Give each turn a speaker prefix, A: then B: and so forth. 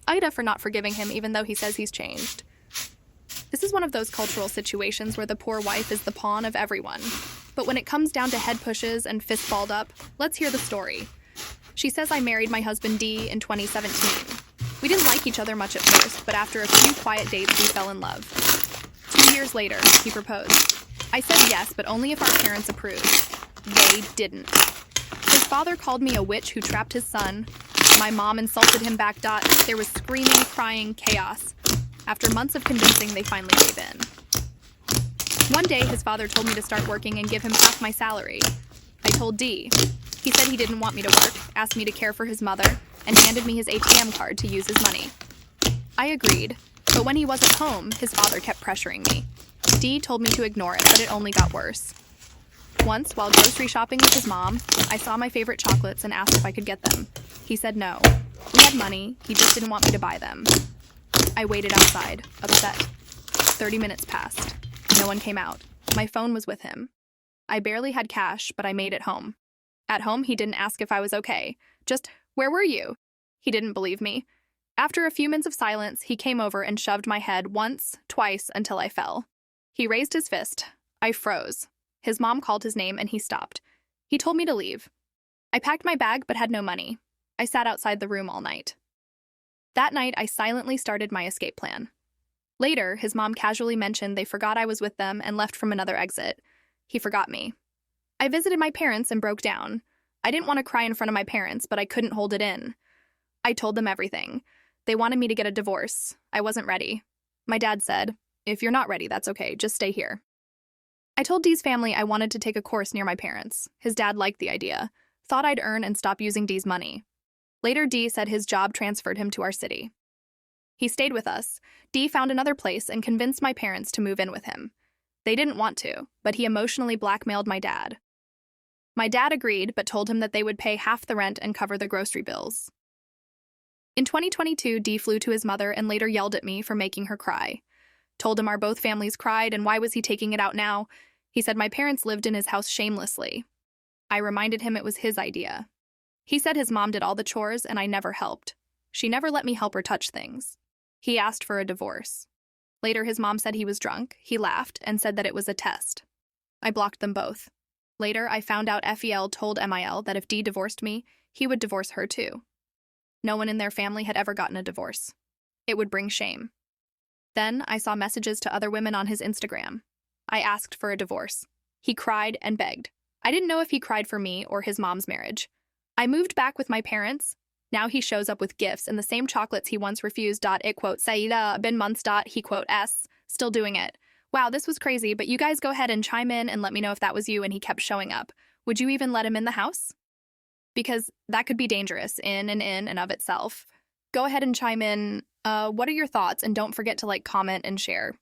A: Ida for not forgiving him even though he says he's changed. This is one of those cultural situations where the poor wife is the pawn of everyone. But when it comes down to head pushes and fist balled up, let's hear the story. She says I married my husband D in 2017. We didn't like each other much at first, but after a few quiet dates, we fell in love. 2 years later, he proposed. I said yes, but only if our parents approved. They didn't. His father called me a witch who trapped his son. My mom insulted him back. There was screaming, crying, chaos. After months of convincing, they finally gave in. One day, his father told me to start working and give him half my salary. I told D. He said he didn't want me to work, asked me to care for his mother, and handed me his ATM card to use his money. I agreed, but when he wasn't home, his father kept pressuring me. D told me to ignore it, but it only got worse. Once, while grocery shopping with his mom, I saw my favorite chocolates and asked if I could get them. He said no. We had money, he just didn't want me to buy them. I waited outside, upset. 30 minutes passed. No one came out. My phone was with him. I barely had cash, but I made it home. At home, he didn't ask if I was okay. Just, where were you? He didn't believe me. After a few minutes of silence, he came over and shoved my head once, twice, until I fell. He raised his fist. I froze. His mom called his name and he stopped. He told me to leave. I packed my bag but had no money. I sat outside the room all night. That night, I silently started my escape plan. Later, his mom casually mentioned they forgot I was with them and left from another exit. He forgot me. I visited my parents and broke down. I didn't want to cry in front of my parents, but I couldn't hold it in. I told them everything. They wanted me to get a divorce. I wasn't ready. My dad said, "If you're not ready, that's okay. Just stay here." I told Dee's family I wanted to take a course near my parents. His dad liked the idea, thought I'd earn and stop using Dee's money. Later, Dee said his job transferred him to our city. He stayed with us. Dee found another place and convinced my parents to move in with him. They didn't want to, but he emotionally blackmailed my dad. My dad agreed, but told him that they would pay half the rent and cover the grocery bills. In 2022, Dee flew to his mother and later yelled at me for making her cry. Told him our both families cried and why was he taking it out now? He said my parents lived in his house shamelessly. I reminded him it was his idea. He said his mom did all the chores and I never helped. She never let me help her touch things. He asked for a divorce. Later, his mom said he was drunk. He laughed and said that it was a test. I blocked them both. Later, I found out FEL told MIL that if Dee divorced me, he would divorce her too. No one in their family had ever gotten a divorce. It would bring shame. Then, I saw messages to other women on his Instagram. I asked for a divorce. He cried and begged. I didn't know if he cried for me or his mom's marriage. I moved back with my parents. Now he shows up with gifts and the same chocolates he once refused. It quote, "Saida, been months. He quote, S, still doing it. Wow, this was crazy, but you guys go ahead and chime in and let me know if that was you and he kept showing up. Would you even let him in the house? Because that could be dangerous in and of itself. Go ahead and chime in. What are your thoughts? And don't forget to comment and share.